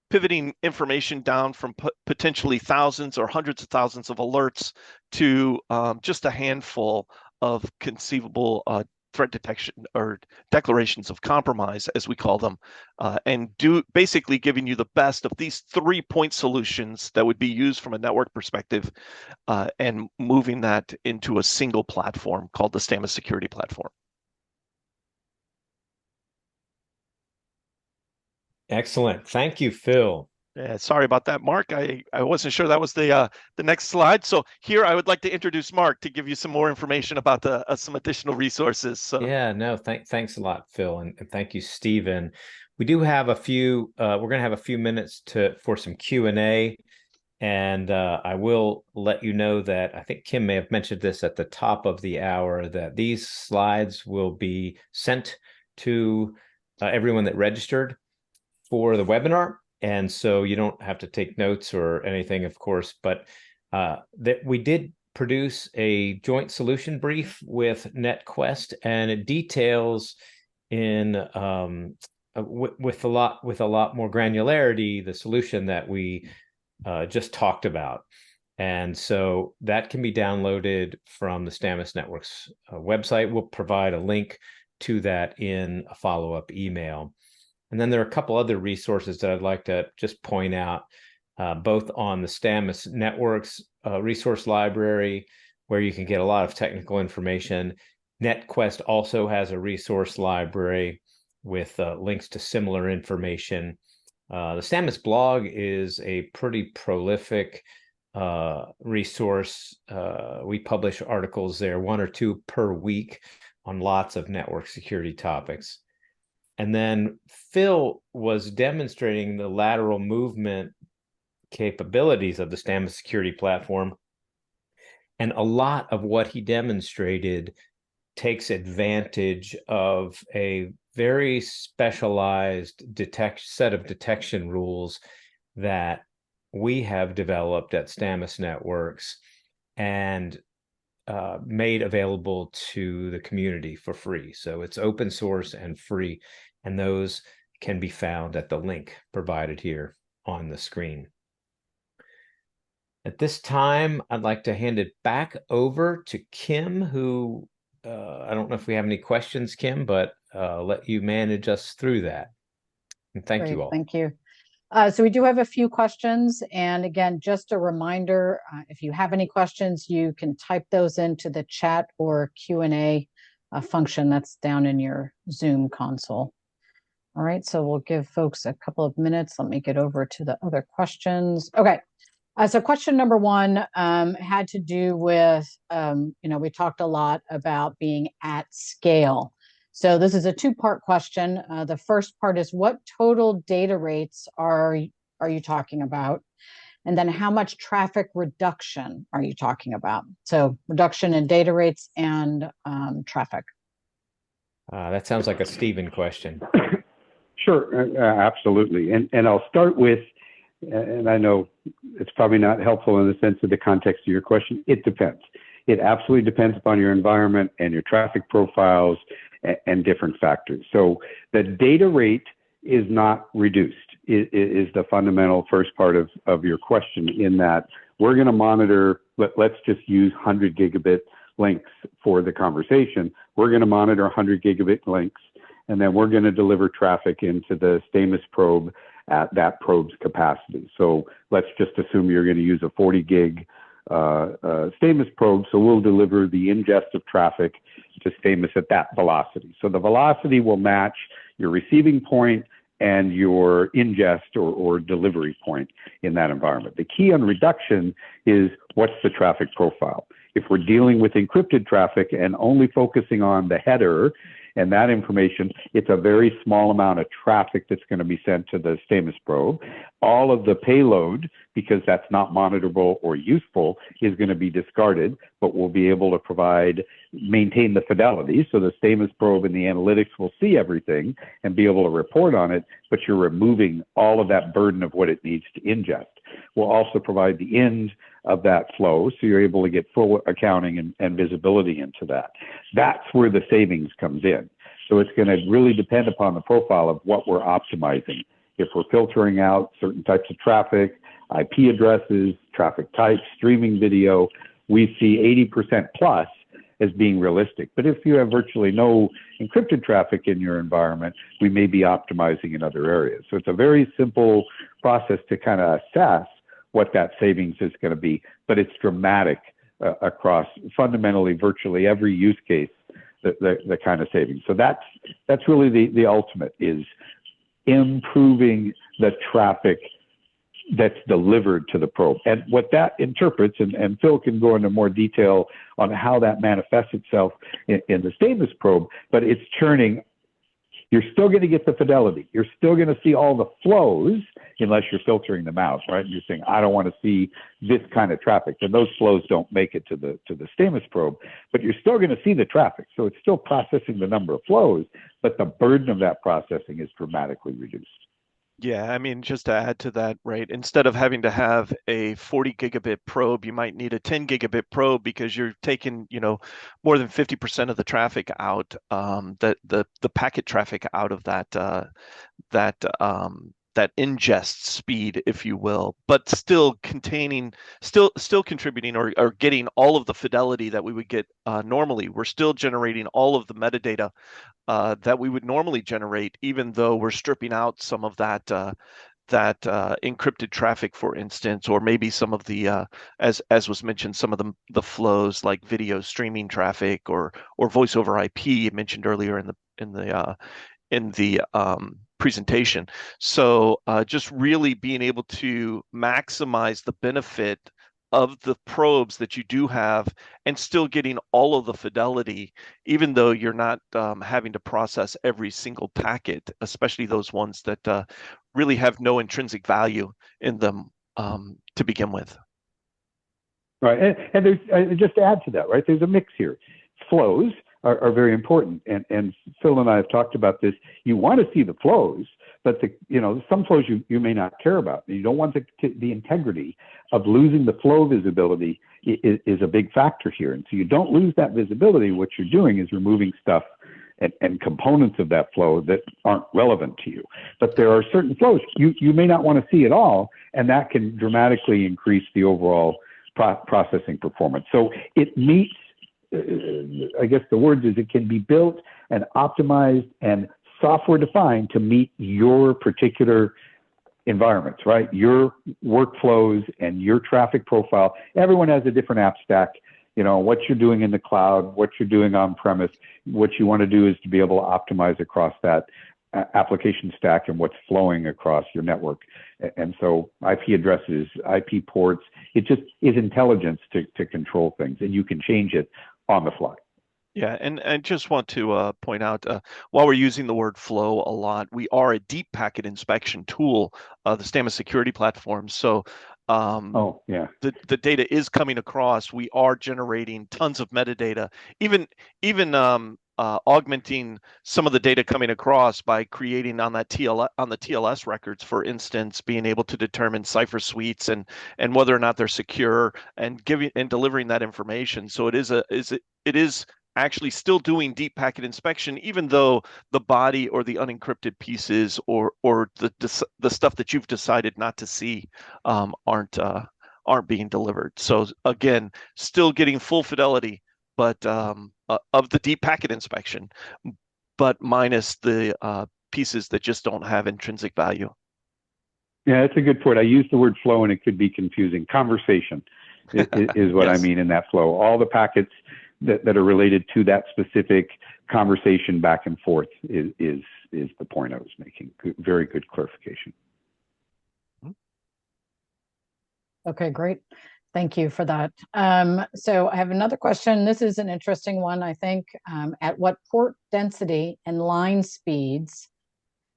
pivoting information down from potentially thousands or hundreds of thousands of alerts to just a handful of conceivable threat detection or declarations of compromise, as we call them, and basically giving you the best of these 3-point solutions that would be used from a network perspective, and moving that into a single platform called the Stamus security platform. Excellent. Thank you, Phil. Yeah, sorry about that, Mark. I wasn't sure that was the next slide. So here I would like to introduce Mark to give you some more information about some additional resources. So yeah, no, thanks a lot, Phil, and thank you, Stephen. We do have a few. We're going to have a few minutes for some Q&A, and I will let you know that I think Kim may have mentioned this at the top of the hour, that these slides will be sent to everyone that registered for the webinar. And so you don't have to take notes or anything, of course, but that we did produce a joint solution brief with NetQuest, and it details in with a lot more granularity the solution that we just talked about. And so that can be downloaded from the Stamus Network's website. We'll provide a link to that in a follow-up email. And then there are a couple other resources that I'd like to just point out, both on the Stamus Network's resource library, where you can get a lot of technical information. NetQuest also has a resource library with links to similar information. The Stamus blog is a pretty prolific resource. We publish articles there, 1 or 2 per week, on lots of network security topics. And then Phil was demonstrating the lateral movement capabilities of the Stamus security platform. And a lot of what he demonstrated takes advantage of a very specialized set of detection rules that we have developed at Stamus Networks and made available to the community for free. So it's open source and free, and those can be found at the link provided here on the screen. At this time, I'd like to hand it back over to Kim, who I don't know if we have any questions, Kim, but let you manage us through that. And thank you all. Thank you. So we do have a few questions. And again, just a reminder, if you have any questions, you can type those into the chat or Q&A function that's down in your Zoom console. All right, so we'll give folks a couple of minutes. Let me get over to the other questions. Okay, so question number one had to do with, we talked a lot about being at scale. So this is a two-part question. The first part is, what total data rates are you talking about? And then how much traffic reduction are you talking about? So reduction in data rates and traffic. That sounds like a Stephen question. Sure, absolutely. And I'll start with, and I know it's probably not helpful in the sense of the context of your question. It depends. It absolutely depends upon your environment and your traffic profiles and different factors. So the data rate is not reduced, is the fundamental first part of your question, in that we're going to monitor, let's just use 100 gigabit links for the conversation. We're going to monitor 100 gigabit links, and then we're going to deliver traffic into the Stamus probe at that probe's capacity. So let's just assume you're going to use a 40 gig Stamus probe. So we'll deliver the ingest of traffic to Stamus at that velocity. So the velocity will match your receiving point and your ingest or delivery point in that environment. The key on reduction is, what's the traffic profile? If we're dealing with encrypted traffic and only focusing on the header and that information, it's a very small amount of traffic that's going to be sent to the Stamus probe. All of the payload, because that's not monitorable or useful, is going to be discarded, but we'll be able to maintain the fidelity. So the Stamus probe and the analytics will see everything and be able to report on it, but you're removing all of that burden of what it needs to ingest. We'll also provide the end of that flow, so you're able to get full accounting and visibility into that. That's where the savings comes in. So it's going to really depend upon the profile of what we're optimizing. If we're filtering out certain types of traffic, IP addresses, traffic types, streaming video, we see 80% plus as being realistic. But if you have virtually no encrypted traffic in your environment, we may be optimizing in other areas. So it's a very simple process to kind of assess what that savings is going to be, but it's dramatic across fundamentally virtually every use case, the kind of savings. So that's really the ultimate, is improving the traffic that's delivered to the probe. And what that interprets, and Phil can go into more detail on how that manifests itself in the Stamus probe, but it's churning. You're still going to get the fidelity. You're still going to see all the flows, unless you're filtering them out, right? You're saying, I don't want to see this kind of traffic. And those flows don't make it to the Stamus probe, but you're still going to see the traffic. So it's still processing the number of flows, but the burden of that processing is dramatically reduced. Yeah, I mean, just to add to that, right, instead of having to have a 40 gigabit probe, you might need a 10 gigabit probe, because you're taking, more than 50% of the traffic out, the packet traffic out of that ingest speed, if you will, but still contributing or getting all of the fidelity that we would get normally. We're still generating all of the metadata that we would normally generate, even though we're stripping out some of that encrypted traffic, for instance, or maybe some of the as was mentioned, some of the flows like video streaming traffic or voice over IP mentioned earlier in the presentation. So just really being able to maximize the benefit of the probes that you do have, and still getting all of the fidelity, even though you're not having to process every single packet, especially those ones that really have no intrinsic value in them to begin with. Right, and there's just to add to that, right? There's a mix here. Flows are very important, and Phil and I have talked about this. You want to see the flows, but some flows you may not care about. You don't want the integrity of losing the flow visibility is a big factor here. And so you don't lose that visibility. What you're doing is removing stuff and components of that flow that aren't relevant to you. But there are certain flows you may not want to see at all, and that can dramatically increase the overall processing performance. So it meets, I guess the word is, it can be built and optimized and software defined to meet your particular environments, right? Your workflows and your traffic profile, everyone has a different app stack. You know, what you're doing in the cloud, what you're doing on premise, what you want to do is to be able to optimize across that application stack and what's flowing across your network. And so IP addresses, IP ports, it just is intelligence to control things, and you can change it on the fly. Yeah, and I just want to point out, while we're using the word flow a lot, we are a deep packet inspection tool, the Stamus security platform. So Oh, yeah. the data is coming across. We are generating tons of metadata, even augmenting some of the data coming across by creating on that on the TLS records, for instance, being able to determine cipher suites and whether or not they're secure, and giving and delivering that information. So it is actually still doing deep packet inspection, even though the body or the unencrypted pieces or the stuff that you've decided not to see aren't being delivered. So again, still getting full fidelity, but of the deep packet inspection, but minus the pieces that just don't have intrinsic value. Yeah, that's a good point. I use the word flow, and it could be confusing. Conversation is what Yes. I mean in that flow. All the packets that are related to that specific conversation back and forth is the point I was making. Very good clarification. Okay, great. Thank you for that. So I have another question. This is an interesting one, I think. At what port density and line speeds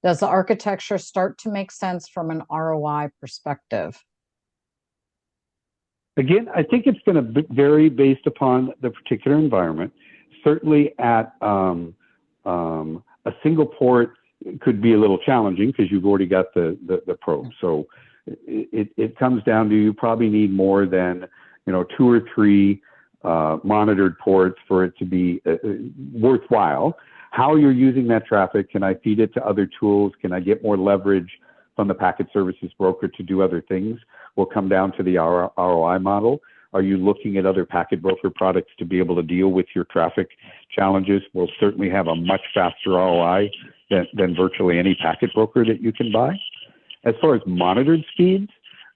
does the architecture start to make sense from an ROI perspective? Again, I think it's going to vary based upon the particular environment. Certainly at a single port could be a little challenging because you've already got the probe. So it comes down to, you probably need more than 2 or 3 monitored ports for it to be worthwhile. How you're using that traffic, can I feed it to other tools? Can I get more leverage from the packet services broker to do other things? Will come down to the ROI model. Are you looking at other packet broker products to be able to deal with your traffic challenges? We'll certainly have a much faster ROI than virtually any packet broker that you can buy. As far as monitored speeds,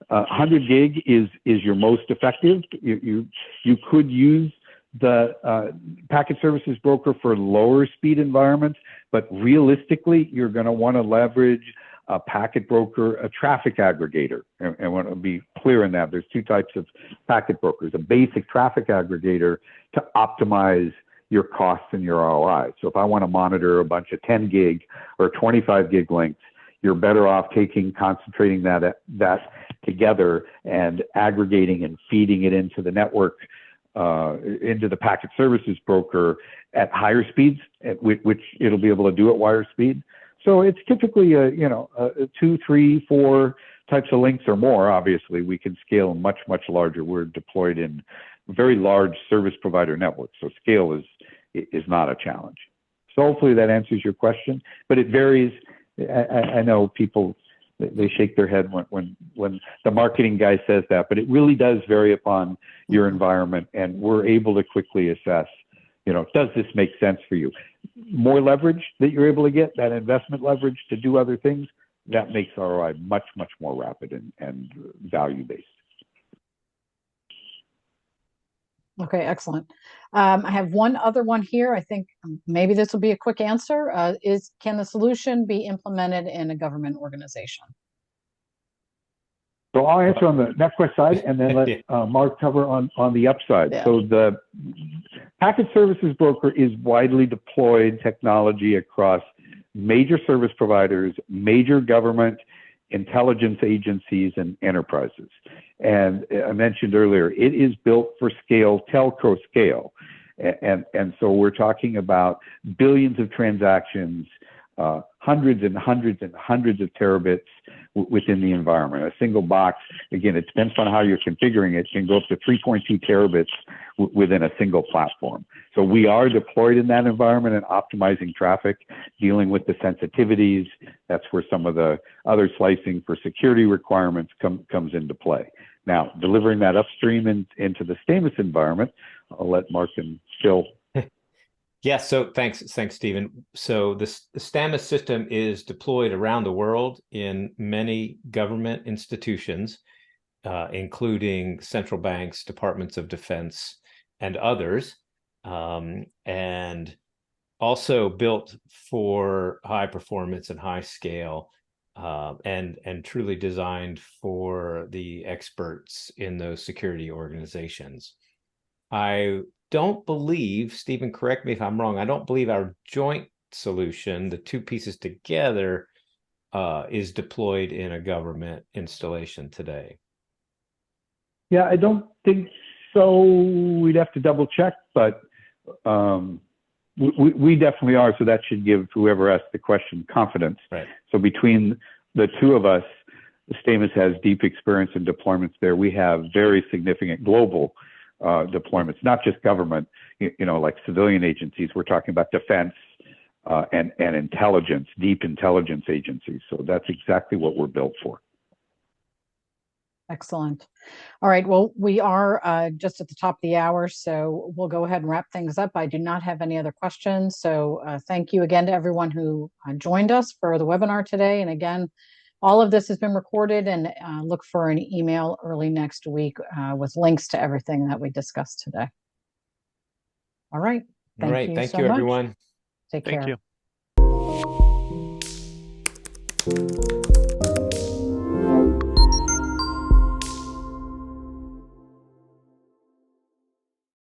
100 gig is your most effective. You could use the packet services broker for lower speed environments, but realistically, you're going to want to leverage a packet broker, a traffic aggregator. And I want to be clear in that. There's 2 types of packet brokers: a basic traffic aggregator to optimize your costs and your ROI. So if I want to monitor a bunch of 10 gig or 25 gig links, you're better off concentrating that together and aggregating and feeding it into the network, into the packet services broker at higher speeds, which it'll be able to do at wire speed. So it's typically a 2, 3, 4 types of links or more. Obviously, we can scale much larger. We're deployed in very large service provider networks, so scale is not a challenge. So hopefully that answers your question, but it varies. I know people, they shake their head when the marketing guy says that, but it really does vary upon your environment, and we're able to quickly assess, does this make sense for you? More leverage that you're able to get, that investment leverage to do other things, that makes ROI much more rapid and value-based. Okay, excellent. I have one other one here. I think maybe this will be a quick answer. Can the solution be implemented in a government organization? So I'll answer on the NetQuest side, and then let Mark cover on the upside. Yeah. So the packet services broker is widely deployed technology across major service providers, major government intelligence agencies, and enterprises. And I mentioned earlier, it is built for scale, telco scale. And so we're talking about billions of transactions, hundreds and hundreds and hundreds of terabits within the environment. A single box, again, it depends on how you're configuring it, can go up to 3.2 terabits within a single platform. So we are deployed in that environment and optimizing traffic, dealing with the sensitivities. That's where some of the other slicing for security requirements comes into play. Now, delivering that upstream into the Stamus environment, I'll let Mark and Phil Yes, so thanks, Stephen. So the Stamus system is deployed around the world in many government institutions, including central banks, departments of defense, and others, and also built for high performance and high scale, and truly designed for the experts in those security organizations. I don't believe, Stephen, correct me if I'm wrong, I don't believe our joint solution, the two pieces together, is deployed in a government installation today. Yeah, I don't think so. We'd have to double check, but we definitely are. So that should give whoever asked the question confidence. Right. So between the two of us, Stamus has deep experience in deployments there. We have very significant global deployments, not just government, like civilian agencies. We're talking about defense and intelligence, deep intelligence agencies. So that's exactly what we're built for. Excellent. All right. Well, we are just at the top of the hour, so we'll go ahead and wrap things up. I do not have any other questions. So thank you again to everyone who joined us for the webinar today. And again, all of this has been recorded, and look for an email early next week with links to everything that we discussed today. All right. Thank you so much. Everyone. Take care. Thank you.